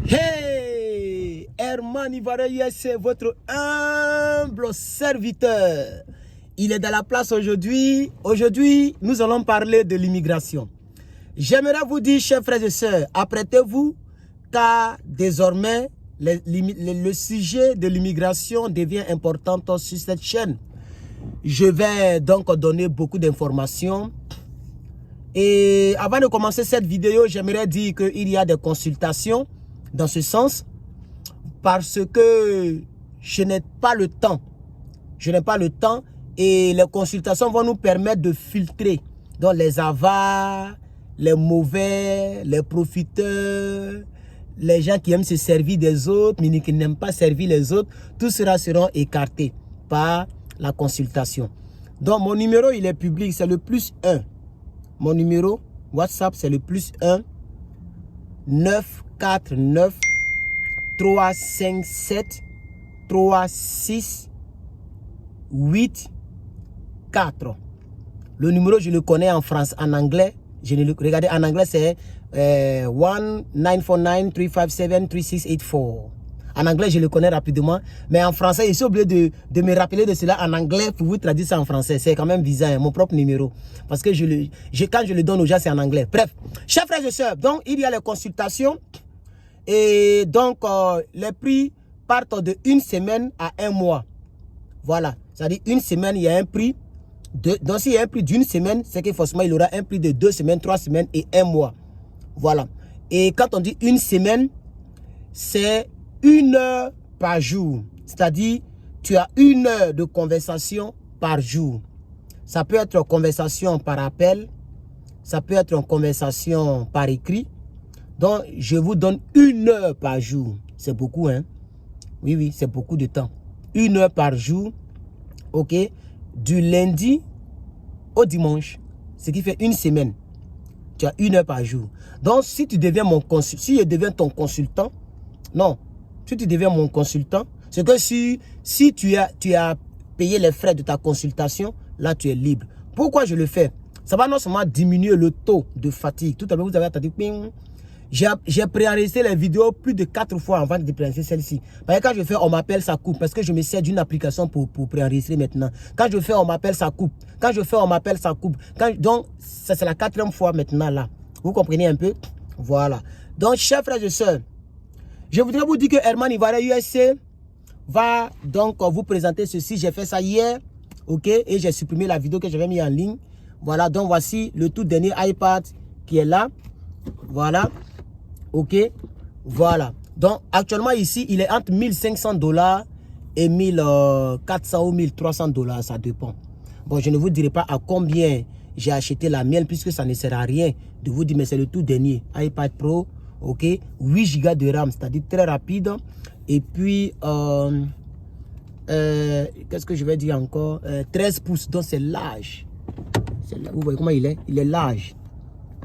Hey, Herman Ivoirien, c'est votre humble serviteur. Il est dans la place aujourd'hui. Aujourd'hui, nous allons parler de l'immigration. J'aimerais vous dire, chers frères et sœurs, apprêtez-vous, car désormais, le sujet de l'immigration devient important sur cette chaîne. Je vais donc donner beaucoup d'informations. Et avant de commencer cette vidéo, j'aimerais dire qu'il y a des consultations dans ce sens parce que je n'ai pas le temps. Je n'ai pas le temps et les consultations vont nous permettre de filtrer donc les avares, les mauvais, les profiteurs, les gens qui aiment se servir des autres mais qui n'aiment pas servir les autres. Tout cela seront écartés par la consultation. Donc mon numéro il est public, c'est le +1. Mon numéro WhatsApp c'est le +1 949 357 36 84. Le numéro je le connais en France, en anglais. Je ne le regardez en anglais c'est 1949 357 3684. En anglais, je le connais rapidement. Mais en français, je suis obligé de me rappeler de cela en anglais pour vous traduire ça en français. C'est quand même bizarre, hein, mon propre numéro. Parce que quand je le donne aux gens, c'est en anglais. Bref, chers frères et sœurs, donc il y a les consultations. Et donc, les prix partent de 1 semaine à 1 mois. Voilà. C'est-à-dire, 1 semaine, il y a un prix. Donc, s'il y a un prix d'1 semaine, c'est que forcément, il y aura un prix de 2 semaines, 3 semaines et 1 mois. Voilà. Et quand on dit 1 semaine, c'est 1 heure par jour. C'est-à-dire, tu as 1 heure de conversation par jour. Ça peut être une conversation par appel. Ça peut être une conversation par écrit. Donc, je vous donne 1 heure par jour. C'est beaucoup, hein? Oui, oui, c'est beaucoup de temps. 1 heure par jour, ok? Du lundi au dimanche. Ce qui fait 1 semaine. Tu as 1 heure par jour. Donc, si tu deviens mon consultant, si je deviens ton consultant, non. Si tu deviens mon consultant, c'est que si tu as payé les frais de ta consultation, là tu es libre. Pourquoi je le fais? Ça va non seulement diminuer le taux de fatigue. Tout à l'heure, vous avez entendu, j'ai préenregistré les vidéos plus de 4 fois avant de préenregistrer celle-ci. Parce que quand je fais, on m'appelle, ça coupe. Parce que je me sers d'une application pour préenregistrer maintenant. Quand je fais, on m'appelle, ça coupe. Quand je fais, on m'appelle, ça coupe. Donc, ça c'est la 4e fois maintenant là. Vous comprenez un peu? Voilà. Donc, chers frères et sœurs, je voudrais vous dire que Herman Ivoirien USA va donc vous présenter ceci. J'ai fait ça hier, ok, et j'ai supprimé la vidéo que j'avais mis en ligne. Voilà, donc voici le tout dernier iPad qui est là. Voilà, ok, voilà. Donc actuellement ici, il est entre 1500 $ et 1400 ou 1300 $, ça dépend. Bon, je ne vous dirai pas à combien j'ai acheté la mienne puisque ça ne sert à rien de vous dire, mais c'est le tout dernier iPad Pro. Ok, 8 Go de RAM, c'est-à-dire très rapide. Et puis, qu'est-ce que je vais dire encore? 13 pouces, donc c'est large. Vous voyez comment il est? Il est large.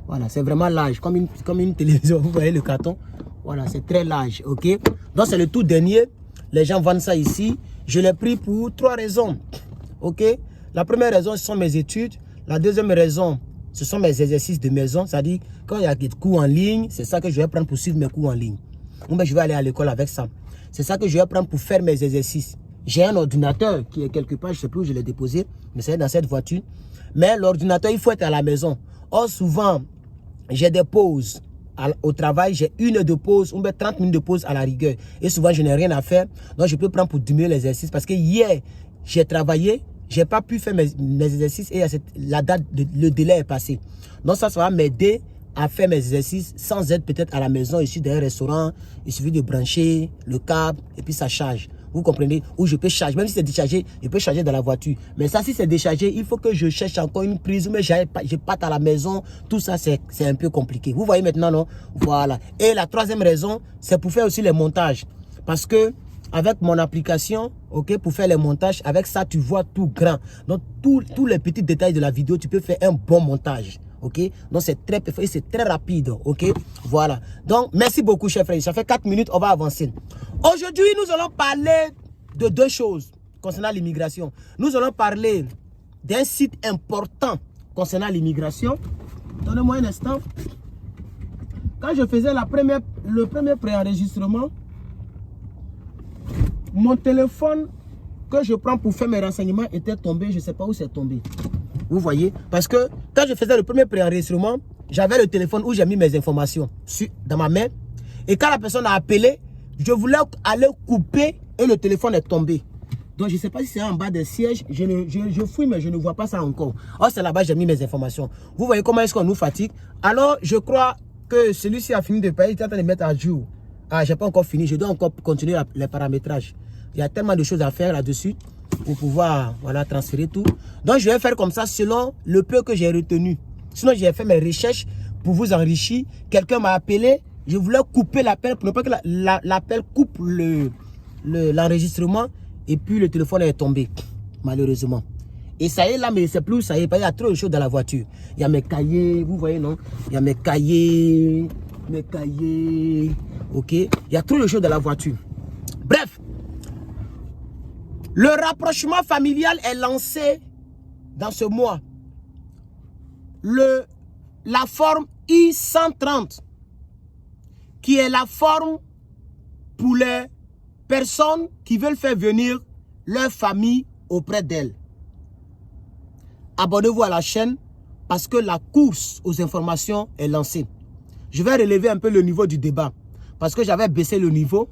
Voilà, c'est vraiment large, comme une télévision. Vous voyez le carton? Voilà, c'est très large. Ok, donc c'est le tout dernier. Les gens vendent ça ici. Je l'ai pris pour 3 raisons. Ok, la première raison, ce sont mes études. La deuxième raison, ce sont mes exercices de maison. C'est-à-dire, quand il y a des cours en ligne, c'est ça que je vais prendre pour suivre mes cours en ligne. Ou bien je vais aller à l'école avec ça. C'est ça que je vais prendre pour faire mes exercices. J'ai un ordinateur qui est quelque part, je ne sais plus où je l'ai déposé, mais c'est dans cette voiture. Mais l'ordinateur, il faut être à la maison. Or, souvent, j'ai des pauses au travail. J'ai 1 heure de pause, ou bien 30 minutes de pause à la rigueur. Et souvent, je n'ai rien à faire. Donc, je peux prendre pour diminuer l'exercice. Parce que hier, j'ai travaillé. J'ai pas pu faire mes exercices et la date, le délai est passé. Donc ça va m'aider à faire mes exercices sans être peut-être à la maison, ici dans un restaurant. Il suffit de brancher le câble et puis ça charge. Vous comprenez? Ou je peux charger, même si c'est déchargé, je peux charger dans la voiture. Mais ça, si c'est déchargé, il faut que je cherche encore une prise. Mais je parte à la maison. Tout ça, c'est un peu compliqué. Vous voyez maintenant, non? Voilà. Et la 3e raison, c'est pour faire aussi les montages. Parce que avec mon application, ok, pour faire les montages, avec ça, tu vois tout grand. Donc, tous les petits détails de la vidéo, tu peux faire un bon montage. Ok, donc c'est très rapide. Ok, voilà. Donc, merci beaucoup, chers frères. Ça fait 4 minutes, on va avancer. Aujourd'hui, nous allons parler de 2 choses concernant l'immigration. Nous allons parler d'un site important concernant l'immigration. Donnez-moi un instant. quand je faisais le premier préenregistrement, mon téléphone que je prends pour faire mes renseignements était tombé. Je ne sais pas où c'est tombé. Vous voyez? Parce que quand je faisais le premier préenregistrement, j'avais le téléphone où j'ai mis mes informations dans ma main. Et quand la personne a appelé, je voulais aller couper et le téléphone est tombé. Donc je ne sais pas si c'est en bas des sièges. Je fouille mais je ne vois pas ça encore. Oh, c'est là-bas j'ai mis mes informations. Vous voyez comment est-ce qu'on nous fatigue? Alors je crois que celui-ci a fini de payer. Il est en train de mettre à jour. Ah, je n'ai pas encore fini. Je dois encore continuer les paramétrages. Il y a tellement de choses à faire là-dessus pour pouvoir voilà, transférer tout. Donc, je vais faire comme ça selon le peu que j'ai retenu. Sinon, j'ai fait mes recherches pour vous enrichir. Quelqu'un m'a appelé. Je voulais couper l'appel pour ne pas que l'appel coupe l'enregistrement. Et puis, le téléphone est tombé, malheureusement. Et ça y est là, mais c'est plus ça y est. Il y a trop de choses dans la voiture. Il y a mes cahiers, vous voyez, non? Il y a mes cahiers. Ok? Il y a trop de choses dans la voiture. Bref. Le rapprochement familial est lancé dans ce mois. La forme I-130, qui est la forme pour les personnes qui veulent faire venir leur famille auprès d'elles. Abonnez-vous à la chaîne parce que la course aux informations est lancée. Je vais relever un peu le niveau du débat parce que j'avais baissé le niveau.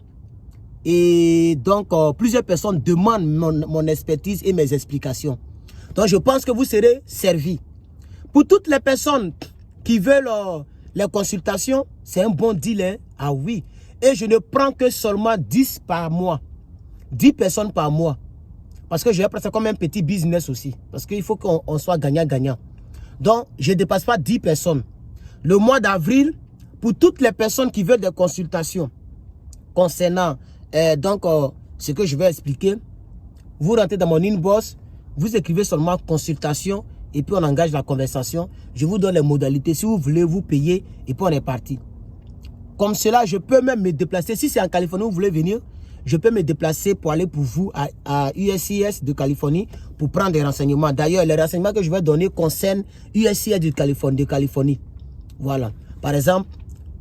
Et donc, plusieurs personnes demandent mon expertise et mes explications. Donc, je pense que vous serez servis. Pour toutes les personnes qui veulent les consultations, c'est un bon deal. Hein? Ah oui. Et je ne prends que seulement 10 par mois. 10 personnes par mois. Parce que je vais prendre ça comme un petit business aussi. Parce qu'il faut qu'on soit gagnant-gagnant. Donc, je ne dépasse pas 10 personnes. Le mois d'avril, pour toutes les personnes qui veulent des consultations concernant ce que je vais expliquer, vous rentrez dans mon inbox, vous écrivez seulement consultation et puis on engage la conversation. Je vous donne les modalités. Si vous voulez, vous payez et puis on est parti. Comme cela, je peux même me déplacer. Si c'est en Californie, vous voulez venir, je peux me déplacer pour aller pour vous à USCIS de Californie pour prendre des renseignements. D'ailleurs, les renseignements que je vais donner concernent USCIS de Californie. Voilà. Par exemple,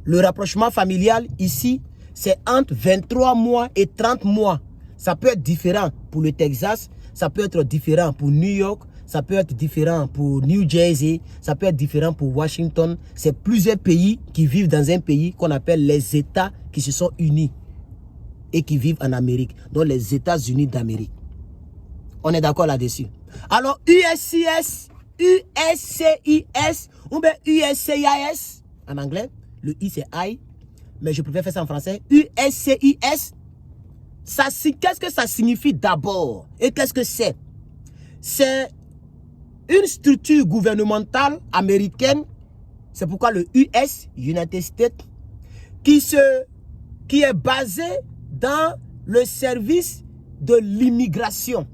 le rapprochement familial ici, c'est entre 23 mois et 30 mois. Ça peut être différent pour le Texas, ça peut être différent pour New York, ça peut être différent pour New Jersey, ça peut être différent pour Washington. C'est plusieurs pays qui vivent dans un pays qu'on appelle les États qui se sont unis et qui vivent en Amérique. Donc les États-Unis d'Amérique. On est d'accord là-dessus. Alors USCIS, USCIS ou bien USCIS en anglais, le I c'est I. Mais je préfère faire ça en français. USCIS, qu'est-ce que ça signifie d'abord? Et qu'est-ce que c'est? C'est une structure gouvernementale américaine. C'est pourquoi le US, United States, qui est basé dans le service de l'immigration.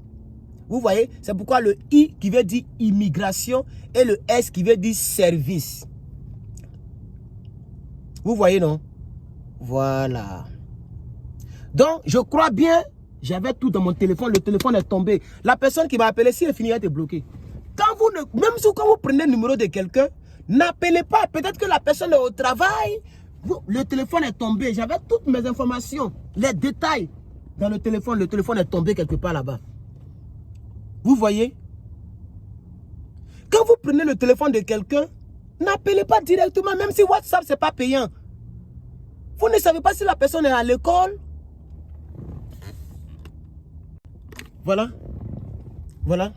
Vous voyez? C'est pourquoi le I qui veut dire immigration et le S qui veut dire service. Vous voyez, non? Voilà. Donc, je crois bien, j'avais tout dans mon téléphone, le téléphone est tombé. La personne qui m'a appelé, si elle finit, elle est bloquée. Même si quand vous prenez le numéro de quelqu'un, n'appelez pas. Peut-être que la personne est au travail, le téléphone est tombé. J'avais toutes mes informations, les détails dans le téléphone est tombé quelque part là-bas. Vous voyez? Quand vous prenez le téléphone de quelqu'un, n'appelez pas directement, même si WhatsApp, ce n'est pas payant. Vous ne savez pas si la personne est à l'école. Voilà. Voilà.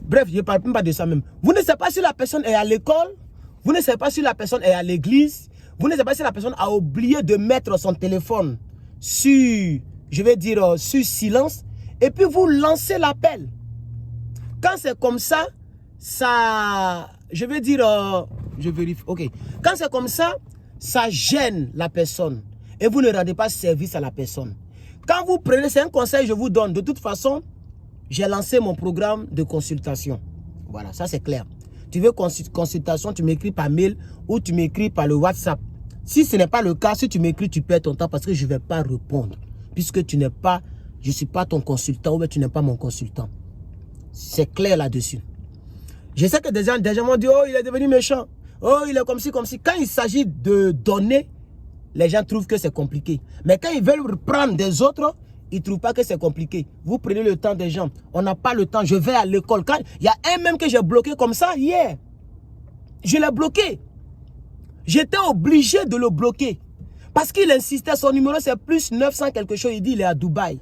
Bref, je ne parle même pas de ça même. Vous ne savez pas si la personne est à l'école. Vous ne savez pas si la personne est à l'église. Vous ne savez pas si la personne a oublié de mettre son téléphone sur, je vais dire, sur silence. Et puis vous lancez l'appel. Quand c'est comme ça, je vais dire, je vérifie. Ok. Quand c'est comme ça, ça gêne la personne et vous ne rendez pas service à la personne. Quand vous prenez, c'est un conseil que je vous donne. De toute façon, j'ai lancé mon programme de consultation. Voilà, ça c'est clair. Tu veux consultation, tu m'écris par mail ou tu m'écris par le WhatsApp. Si ce n'est pas le cas, si tu m'écris, tu perds ton temps parce que je ne vais pas répondre. Puisque tu n'es pas, je ne suis pas ton consultant ou bien tu n'es pas mon consultant. C'est clair là-dessus. Je sais que des gens m'ont dit, oh, il est devenu méchant. Oh, il est comme ci, comme ci. Quand il s'agit de donner, les gens trouvent que c'est compliqué. Mais quand ils veulent prendre des autres, ils ne trouvent pas que c'est compliqué. Vous prenez le temps des gens. On n'a pas le temps. Je vais à l'école. Il y a un même que j'ai bloqué comme ça hier. Je l'ai bloqué. J'étais obligé de le bloquer. Parce qu'il insistait, son numéro c'est plus 900 quelque chose. Il dit il est à Dubaï.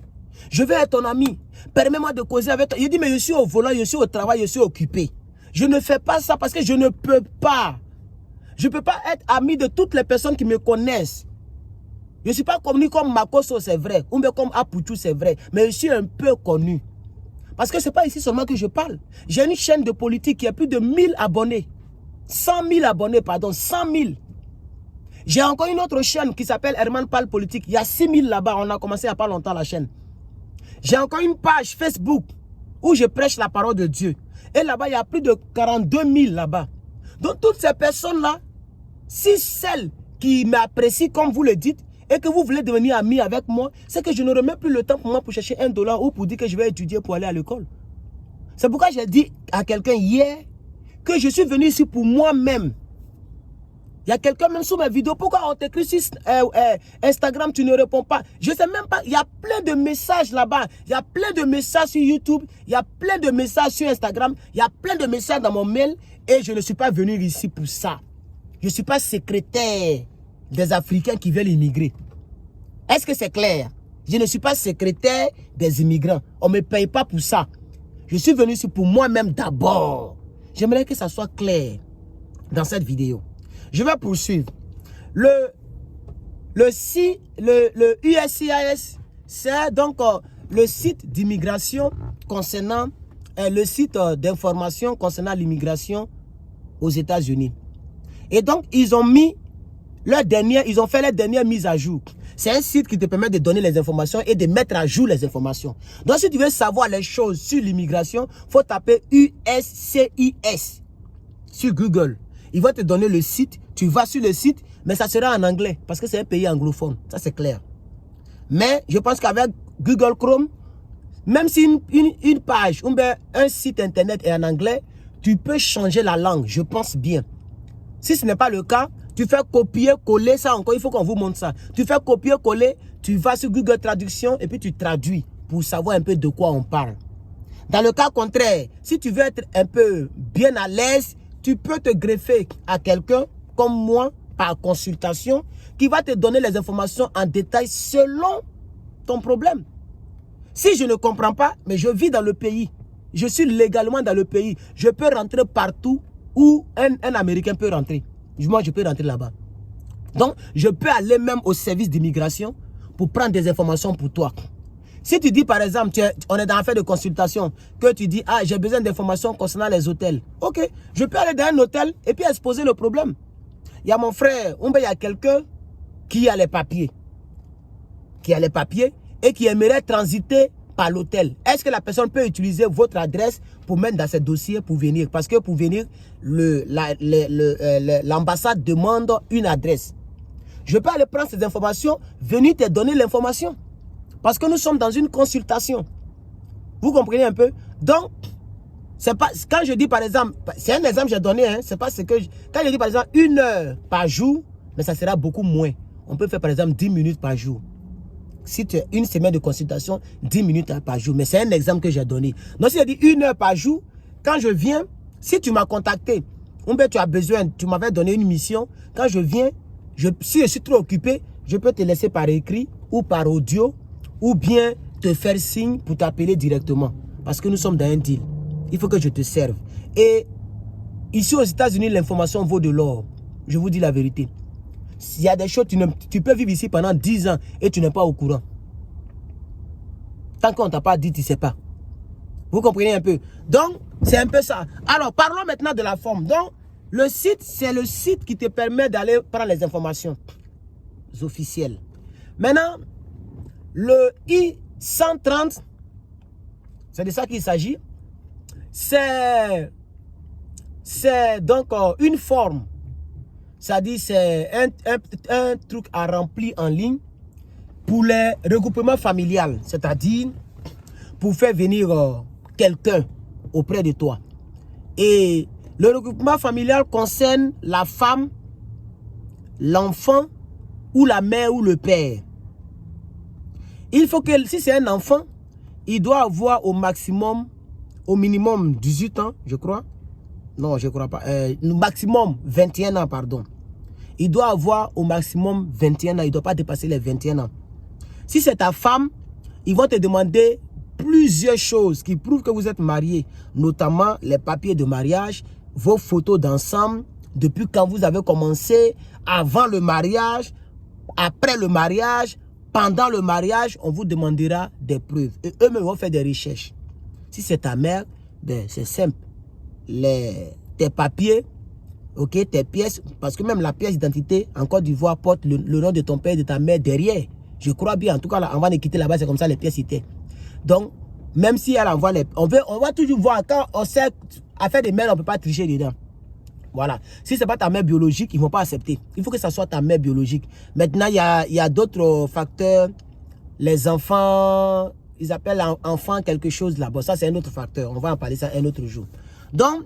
Je vais être ton ami. Permets-moi de causer avec toi. Il dit mais je suis au volant, je suis au travail, je suis occupé. Je ne fais pas ça parce que je ne peux pas. Je ne peux pas être ami de toutes les personnes qui me connaissent. Je ne suis pas connu comme Makoso, c'est vrai. Ou bien comme Aputu, c'est vrai. Mais je suis un peu connu. Parce que ce n'est pas ici seulement que je parle. J'ai une chaîne de politique qui a plus de 1000 abonnés. 100 000 abonnés, pardon. 100 000. J'ai encore une autre chaîne qui s'appelle Herman Pal Politique. Il y a 6 000 là-bas. On a commencé il n'y a pas longtemps la chaîne. J'ai encore une page Facebook où je prêche la parole de Dieu. Et là-bas, il y a plus de 42 000 là-bas. Donc toutes ces personnes-là, si celles qui m'apprécient comme vous le dites, et que vous voulez devenir ami avec moi, c'est que je ne remets plus le temps pour moi pour chercher $1 ou pour dire que je vais étudier pour aller à l'école. C'est pourquoi j'ai dit à quelqu'un hier que je suis venu ici pour moi-même. Il y a quelqu'un même sous mes vidéos, pourquoi on t'écrit sur Instagram, tu ne réponds pas? Je ne sais même pas, il y a plein de messages là-bas, il y a plein de messages sur YouTube, il y a plein de messages sur Instagram, il y a plein de messages dans mon mail et je ne suis pas venu ici pour ça. Je ne suis pas secrétaire des Africains qui veulent immigrer. Est-ce que c'est clair? Je ne suis pas secrétaire des immigrants. On ne me paye pas pour ça. Je suis venu ici pour moi-même d'abord. J'aimerais que ça soit clair dans cette vidéo. Je vais poursuivre. Le USCIS, c'est donc le site d'immigration concernant, le site d'information concernant l'immigration aux États-Unis. Et donc, ils ont mis ils ont fait les dernières mises à jour. C'est un site qui te permet de donner les informations et de mettre à jour les informations. Donc, si tu veux savoir les choses sur l'immigration, il faut taper USCIS sur Google. Il va te donner le site. Tu vas sur le site, mais ça sera en anglais parce que c'est un pays anglophone. Ça, c'est clair. Mais je pense qu'avec Google Chrome, même si une page ou bien un site internet est en anglais, tu peux changer la langue. Je pense bien. Si ce n'est pas le cas, tu fais copier-coller ça encore. Il faut qu'on vous montre ça. Tu fais copier-coller, tu vas sur Google Traduction et puis tu traduis pour savoir un peu de quoi on parle. Dans le cas contraire, si tu veux être un peu bien à l'aise, tu peux te greffer à quelqu'un comme moi par consultation qui va te donner les informations en détail selon ton problème. Si je ne comprends pas, mais je vis dans le pays, je suis légalement dans le pays, je peux rentrer partout où un Américain peut rentrer. Moi, je peux rentrer là-bas. Donc, je peux aller même au service d'immigration pour prendre des informations pour toi. Si tu dis, par exemple, on est dans l'affaire de consultation, que tu dis, ah, j'ai besoin d'informations concernant les hôtels. Ok, je peux aller dans un hôtel et puis exposer le problème. Il y a mon frère, il y a quelqu'un qui a les papiers. Et qui aimerait transiter par l'hôtel. Est-ce que la personne peut utiliser votre adresse pour mettre dans ce dossier pour venir? Parce que pour venir, l'ambassade demande une adresse. Je peux aller prendre ces informations, venir te donner l'information. Parce que nous sommes dans une consultation. Vous comprenez un peu? Donc, c'est pas, quand je dis par exemple, c'est un exemple que j'ai donné, hein, c'est pas ce que quand je dis par exemple 1 heure par jour, mais ça sera beaucoup moins. On peut faire par exemple 10 minutes par jour. Si tu as une semaine de consultation, 10 minutes par jour. Mais c'est un exemple que j'ai donné. Donc, si je dis 1 heure par jour, quand je viens, si tu m'as contacté, ou bien tu as besoin, tu m'avais donné une mission, quand je viens, si je suis trop occupé, je peux te laisser par écrit ou par audio, ou bien te faire signe pour t'appeler directement. Parce que nous sommes dans un deal. Il faut que je te serve. Et ici aux États-Unis, l'information vaut de l'or. Je vous dis la vérité. S'il y a des choses, tu peux vivre ici pendant 10 ans et tu n'es pas au courant. Tant qu'on ne t'a pas dit, tu ne sais pas. Vous comprenez un peu? Donc, c'est un peu ça. Alors, parlons maintenant de la forme. Donc, le site, c'est le site qui te permet d'aller prendre les informations officielles. Maintenant, le I-130, c'est de ça qu'il s'agit. C'est donc une forme. C'est-à-dire, c'est un truc à remplir en ligne pour les regroupements familiales. C'est-à-dire, pour faire venir quelqu'un auprès de toi. Et Le regroupement familial concerne la femme, l'enfant ou la mère ou le père. Il faut que, si c'est un enfant, il doit avoir au minimum 18 ans, je crois. Non, je ne crois pas. Maximum 21 ans, pardon. Il doit avoir au maximum 21 ans. Il ne doit pas dépasser les 21 ans. Si c'est ta femme, ils vont te demander plusieurs choses qui prouvent que vous êtes marié. Notamment les papiers de mariage, vos photos d'ensemble, depuis quand vous avez commencé, avant le mariage, après le mariage, pendant le mariage, on vous demandera des preuves. Et eux-mêmes vont faire des recherches. Si c'est ta mère, ben c'est simple. Tes papiers, ok, tes pièces, parce que même la pièce d'identité en Côte d'Ivoire porte le nom de ton père et de ta mère derrière. Je crois bien, en tout cas, là, avant de quitter là-bas, c'est comme ça les pièces étaient. Donc, même si elle envoie les... On va toujours voir, quand on sait, affaire de mère, on ne peut pas tricher dedans. Voilà. Si ce n'est pas ta mère biologique, ils ne vont pas accepter. Il faut que ça soit ta mère biologique. Maintenant, il y a d'autres facteurs. Les enfants, ils appellent enfants quelque chose là. Bon, ça, c'est un autre facteur. On va en parler ça un autre jour. Donc,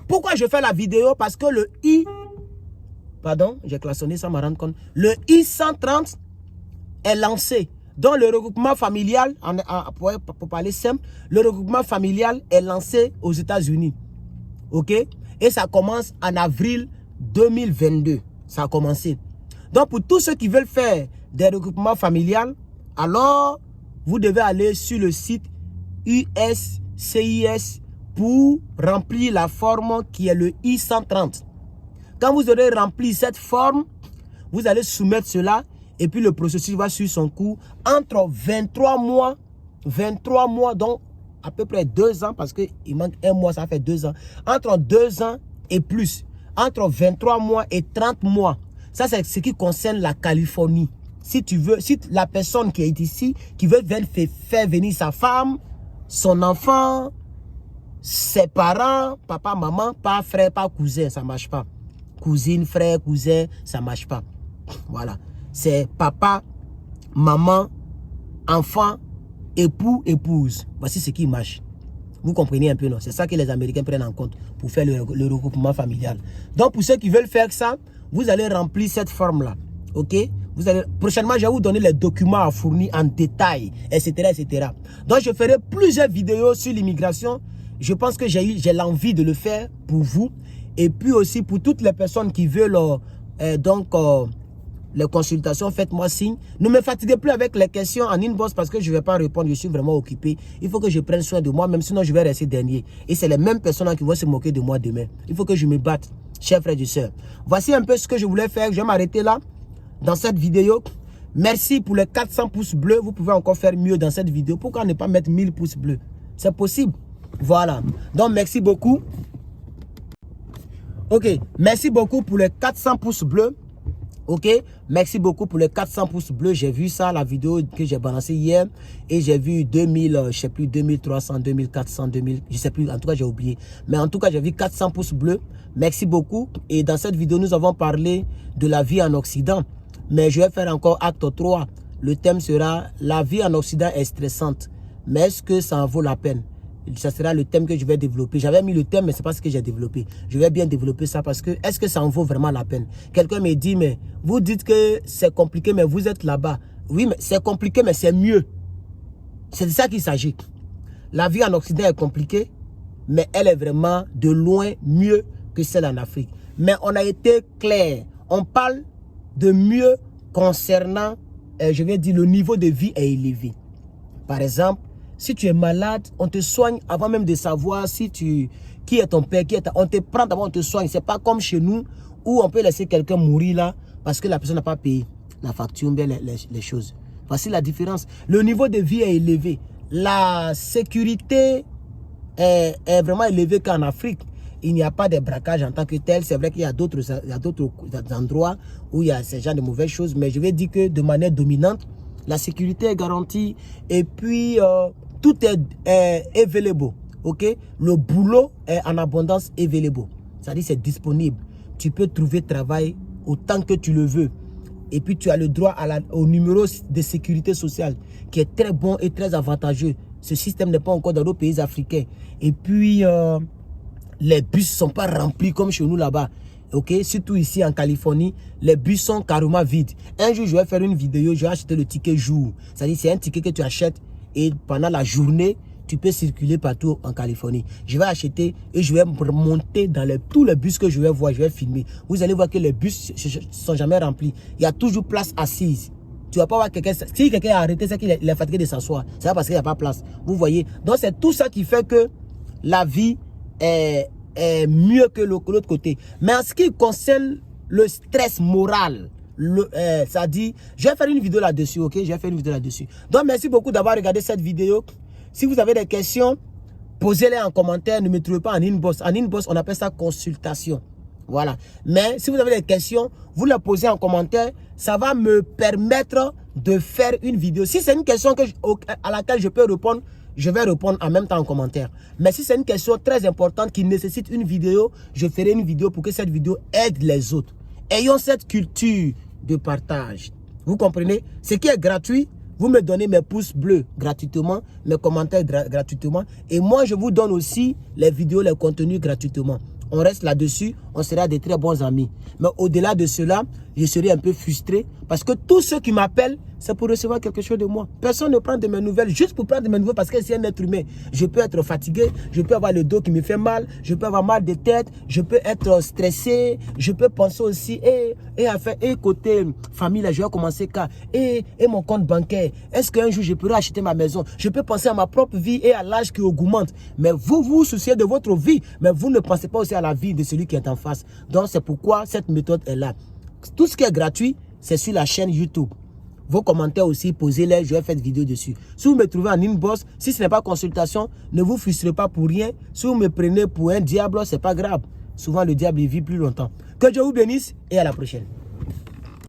pourquoi je fais la vidéo? Parce que le I... Pardon, j'ai klaxonné sans me rendre compte. Le I-130 est lancé. Donc, le regroupement familial, pour parler simple, le regroupement familial est lancé aux États-Unis. OK? Et ça commence en avril 2022. Ça a commencé. Donc, pour tous ceux qui veulent faire des regroupements familiales, alors, vous devez aller sur le site USCIS pour remplir la forme qui est le I-130. Quand vous aurez rempli cette forme, vous allez soumettre cela et puis le processus va suivre son cours entre 23 mois, donc à peu près 2 ans, parce qu'il manque un mois, ça fait 2 ans. Entre 2 ans et plus, entre 23 mois et 30 mois. Ça, c'est ce qui concerne la Californie. Si tu veux, si la personne qui est ici, qui veut faire venir sa femme, son enfant, ses parents, papa, maman, pas frère, pas cousin, ça ne marche pas. Cousine, frère, cousin, ça ne marche pas. Voilà. C'est papa, maman, enfant, époux, épouse. Voici ce qui marche. Vous comprenez un peu, non? C'est ça que les Américains prennent en compte pour faire le regroupement familial. Donc, pour ceux qui veulent faire ça, vous allez remplir cette forme-là. OK? Prochainement, je vais vous donner les documents à fournir en détail, etc., etc. Donc, je ferai plusieurs vidéos sur l'immigration. Je pense que j'ai l'envie de le faire pour vous. Et puis aussi, pour toutes les personnes qui veulent, les consultations, faites-moi signe. Ne me fatiguez plus avec les questions en inbox parce que je ne vais pas répondre. Je suis vraiment occupé. Il faut que je prenne soin de moi, même sinon je vais rester dernier. Et c'est les mêmes personnes qui vont se moquer de moi demain. Il faut que je me batte, chers frères et sœurs. Voici un peu ce que je voulais faire. Je vais m'arrêter là, dans cette vidéo. Merci pour les 400 pouces bleus. Vous pouvez encore faire mieux dans cette vidéo. Pourquoi ne pas mettre 1000 pouces bleus? C'est possible. Voilà. Donc, merci beaucoup. Ok. Merci beaucoup pour les 400 pouces bleus. Ok, merci beaucoup pour les 400 pouces bleus. J'ai vu ça, la vidéo que j'ai balancée hier. Et j'ai vu 2000, je sais plus, 2300, 2400, 2000, je sais plus, en tout cas j'ai oublié. Mais en tout cas j'ai vu 400 pouces bleus. Merci beaucoup. Et dans cette vidéo, nous avons parlé de la vie en Occident. Mais je vais faire encore acte 3. Le thème sera la vie en Occident est stressante. Mais est-ce que ça en vaut la peine? Ça sera le thème que je vais développer. J'avais mis le thème, mais ce n'est pas ce que j'ai développé. Je vais bien développer ça parce que est-ce que ça en vaut vraiment la peine? Quelqu'un me dit, mais vous dites que c'est compliqué, mais vous êtes là-bas. Oui, mais c'est compliqué, mais c'est mieux. C'est de ça qu'il s'agit. La vie en Occident est compliquée, mais elle est vraiment de loin mieux que celle en Afrique. Mais on a été clair. On parle de mieux concernant, je vais dire, le niveau de vie est élevé. Par exemple, si tu es malade, on te soigne avant même de savoir qui est ton père, on te prend d'abord, on te soigne. C'est pas comme chez nous où on peut laisser quelqu'un mourir là parce que la personne n'a pas payé la facture, bien les choses. Voici la différence. Le niveau de vie est élevé. La sécurité est vraiment élevée qu'en Afrique. Il n'y a pas de braquage en tant que tel. C'est vrai qu'il y a d'autres endroits où il y a ce genre de mauvaises choses. Mais je vais dire que de manière dominante, la sécurité est garantie. Et puis, tout est available. OK? Le boulot est en abondance available. C'est-à-dire c'est disponible. Tu peux trouver travail autant que tu le veux. Et puis, tu as le droit au numéro de sécurité sociale qui est très bon et très avantageux. Ce système n'est pas encore dans nos pays africains. Et puis, les bus ne sont pas remplis comme chez nous là-bas. Ok, surtout ici en Californie, les bus sont carrément vides. Un jour, je vais faire une vidéo, je vais acheter le ticket jour. C'est-à-dire, c'est un ticket que tu achètes et pendant la journée, tu peux circuler partout en Californie. Je vais acheter et je vais monter dans tous les bus que je vais voir, je vais filmer. Vous allez voir que les bus ne sont jamais remplis. Il y a toujours place assise. Tu ne vas pas voir quelqu'un. Si quelqu'un est arrêté, c'est qu'il est fatigué de s'asseoir. C'est pas parce qu'il n'y a pas de place. Vous voyez. Donc, c'est tout ça qui fait que la vie est mieux que l'autre côté. Mais en ce qui concerne le stress moral, ça dit, je vais faire une vidéo là-dessus, ok? Je vais faire une vidéo là-dessus. Donc, merci beaucoup d'avoir regardé cette vidéo. Si vous avez des questions, posez-les en commentaire. Ne me trouvez pas en inbox. En inbox, on appelle ça consultation. Voilà. Mais si vous avez des questions, vous les posez en commentaire. Ça va me permettre de faire une vidéo. Si c'est une question à laquelle je peux répondre, je vais répondre en même temps en commentaire. Mais si c'est une question très importante qui nécessite une vidéo, je ferai une vidéo pour que cette vidéo aide les autres. Ayons cette culture de partage. Vous comprenez? Ce qui est gratuit, vous me donnez mes pouces bleus gratuitement, mes commentaires gratuitement. Et moi, je vous donne aussi les vidéos, les contenus gratuitement. On reste là-dessus, on sera des très bons amis. Mais au-delà de cela, je serai un peu frustré parce que tous ceux qui m'appellent, c'est pour recevoir quelque chose de moi. Personne ne prend de mes nouvelles juste pour prendre de mes nouvelles parce que c'est un être humain. Je peux être fatigué, je peux avoir le dos qui me fait mal, je peux avoir mal de tête, je peux être stressé, je peux penser aussi, côté famille, là, je vais commencer quand, et mon compte bancaire, est-ce qu'un jour je pourrai acheter ma maison? Je peux penser à ma propre vie et à l'âge qui augmente. Mais vous vous souciez de votre vie, mais vous ne pensez pas aussi à la vie de celui qui est en face. Donc c'est pourquoi cette méthode est là. Tout ce qui est gratuit, c'est sur la chaîne YouTube. Vos commentaires aussi, posez-les, je vais faire une vidéo dessus. Si vous me trouvez en inbox, si ce n'est pas consultation, ne vous frustrez pas pour rien. Si vous me prenez pour un diable, ce n'est pas grave. Souvent, le diable, il vit plus longtemps. Que Dieu vous bénisse et à la prochaine.